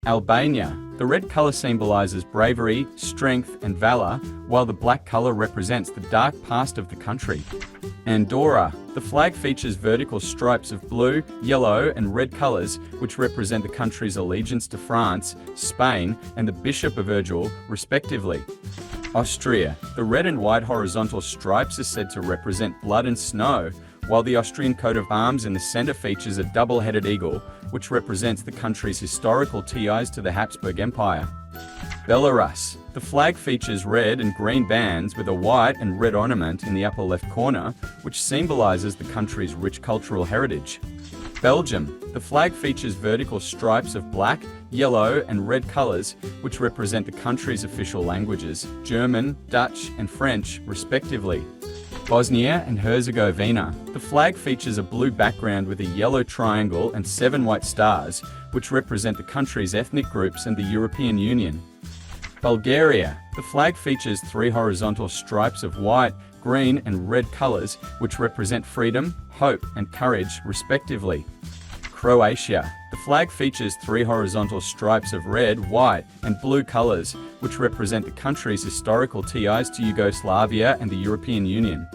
Albania. The red color symbolizes bravery, strength, and valor, while the black color represents the dark past of the country. Andorra. The flag features vertical stripes of blue, yellow, and red colors, which represent the country's allegiance to France, Spain, and the Bishop of Urgell, respectively. Austria. The red and white horizontal stripes are said to represent blood and snow, while the Austrian coat of arms in the center features a double-headed eagle, which represents the country's historical ties to the Habsburg Empire. Belarus. The flag features red and green bands with a white and red ornament in the upper left corner, which symbolizes the country's rich cultural heritage. Belgium. The flag features vertical stripes of black, yellow, and red colors, which represent the country's official languages, German, Dutch, and French, respectively. Bosnia and Herzegovina. The flag features a blue background with a yellow triangle and 7 white stars, which represent the country's ethnic groups and the European Union. Bulgaria. The flag features 3 horizontal stripes of white, green, and red colors, which represent freedom, hope, and courage, respectively. Croatia. The flag features 3 horizontal stripes of red, white, and blue colors, which represent the country's historical ties to Yugoslavia and the European Union.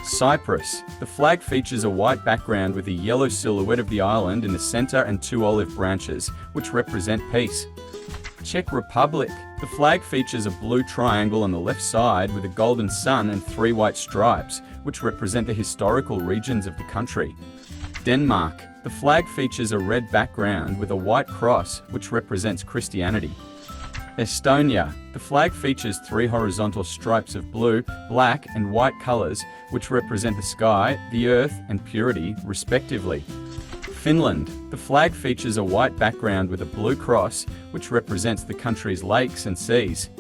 Cyprus. The flag features a white background with a yellow silhouette of the island in the center and 2 olive branches, which represent peace. Czech Republic. The flag features a blue triangle on the left side with a golden sun and 3 white stripes, which represent the historical regions of the country. Denmark. The flag features a red background with a white cross, which represents Christianity. Estonia. The flag features 3 horizontal stripes of blue, black, and white colors, which represent the sky, the earth, and purity, respectively. Finland. The flag features a white background with a blue cross, which represents the country's lakes and seas.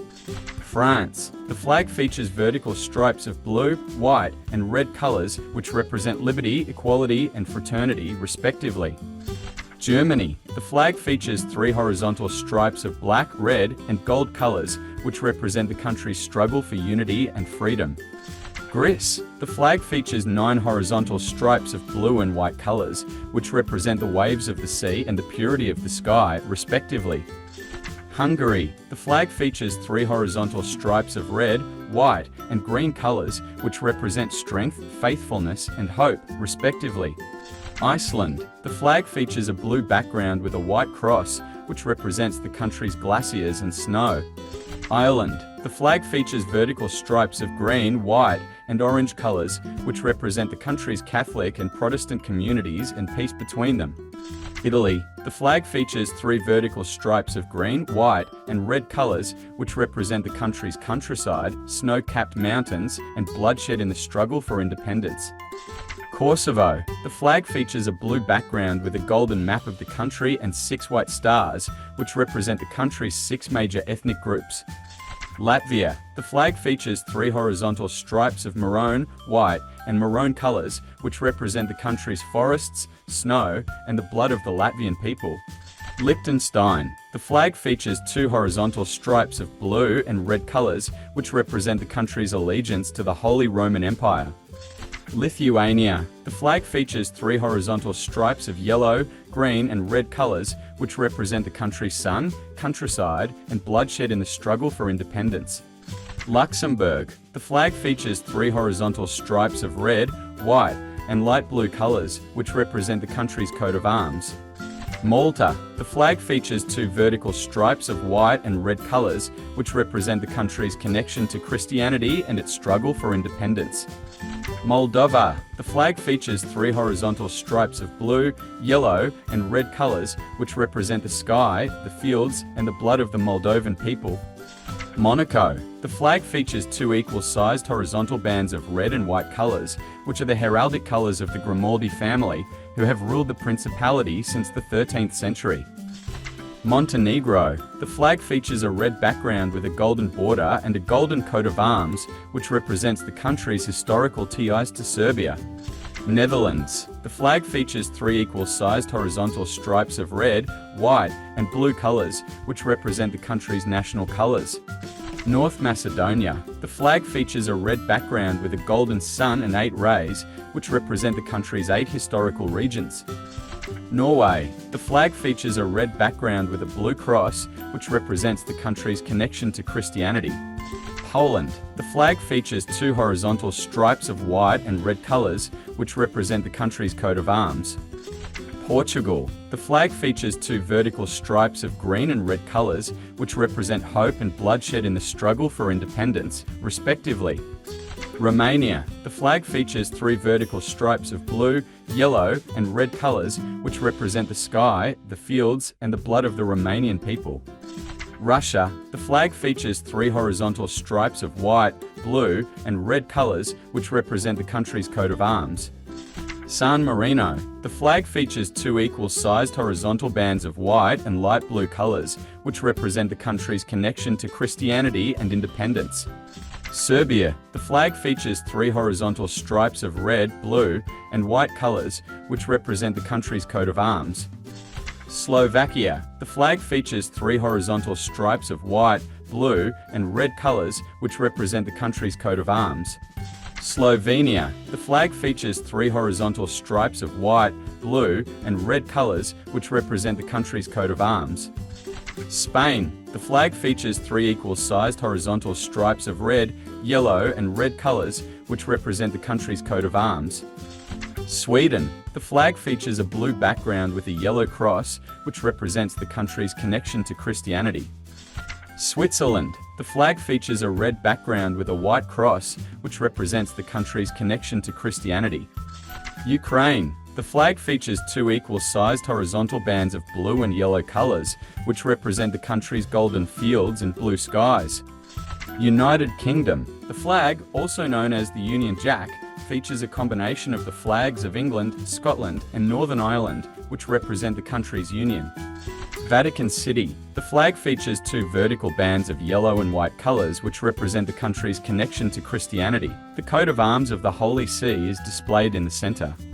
France. The flag features vertical stripes of blue, white, and red colors, which represent liberty, equality, and fraternity, respectively. Germany. The flag features 3 horizontal stripes of black, red, and gold colors, which represent the country's struggle for unity and freedom. Greece. The flag features 9 horizontal stripes of blue and white colors, which represent the waves of the sea and the purity of the sky, respectively. Hungary. The flag features 3 horizontal stripes of red, white, and green colors, which represent strength, faithfulness, and hope, respectively. Iceland. The flag features a blue background with a white cross, which represents the country's glaciers and snow. Ireland. The flag features vertical stripes of green, white, and orange colors, which represent the country's Catholic and Protestant communities and peace between them. Italy. The flag features 3 vertical stripes of green, white, and red colors, which represent the country's countryside, snow-capped mountains, and bloodshed in the struggle for independence. Kosovo. The flag features a blue background with a golden map of the country and 6 white stars, which represent the country's 6 major ethnic groups. Latvia. The flag features 3 horizontal stripes of maroon, white, and maroon colors, which represent the country's forests, snow, and the blood of the Latvian people. Liechtenstein. The flag features 2 horizontal stripes of blue and red colors, which represent the country's allegiance to the Holy Roman Empire. Lithuania. The flag features 3 horizontal stripes of yellow, green, and red colors, which represent the country's sun, countryside, and bloodshed in the struggle for independence. Luxembourg. The flag features 3 horizontal stripes of red, white, and light blue colors, which represent the country's coat of arms. Malta. The flag features 2 vertical stripes of white and red colors, which represent the country's connection to Christianity and its struggle for independence. Moldova. The flag features 3 horizontal stripes of blue, yellow, and red colors, which represent the sky, the fields, and the blood of the Moldovan people. Monaco. The flag features 2 equal-sized horizontal bands of red and white colors, which are the heraldic colors of the Grimaldi family, who have ruled the principality since the 13th century. Montenegro. The flag features a red background with a golden border and a golden coat of arms, which represents the country's historical ties to Serbia. Netherlands. The flag features 3 equal-sized horizontal stripes of red, white, and blue colors, which represent the country's national colors. North Macedonia. The flag features a red background with a golden sun and 8 rays, which represent the country's 8 historical regions. Norway. The flag features a red background with a blue cross, which represents the country's connection to Christianity. Poland. The flag features two horizontal stripes of white and red colors, which represent the country's coat of arms. Portugal. The flag features two vertical stripes of green and red colors, which represent hope and bloodshed in the struggle for independence, respectively. Romania. The flag features three vertical stripes of blue, yellow, and red colors, which represent the sky, the fields, and the blood of the Romanian people. Russia. The flag features three horizontal stripes of white, blue, and red colors, which represent the country's coat of arms. San Marino. The flag features two equal-sized horizontal bands of white and light blue colors, which represent the country's connection to Christianity and independence. Serbia. The flag features three horizontal stripes of red, blue, and white colors, which represent the country's coat of arms. Slovakia. The flag features three horizontal stripes of white, blue, and red colors, which represent the country's coat of arms. Slovenia. The flag features three horizontal stripes of white, blue, and red colors, which represent the country's coat of arms. Spain. The flag features three equal-sized horizontal stripes of red, yellow, and red colors, which represent the country's coat of arms. Sweden. The flag features a blue background with a yellow cross, which represents the country's connection to Christianity. Switzerland. The flag features a red background with a white cross, which represents the country's connection to Christianity. Ukraine. The flag features two equal-sized horizontal bands of blue and yellow colors, which represent the country's golden fields and blue skies. United Kingdom. The flag, also known as the Union Jack, features a combination of the flags of England, Scotland, and Northern Ireland, which represent the country's union. Vatican City. The flag features two vertical bands of yellow and white colors, which represent the country's connection to Christianity. The coat of arms of the Holy See is displayed in the center.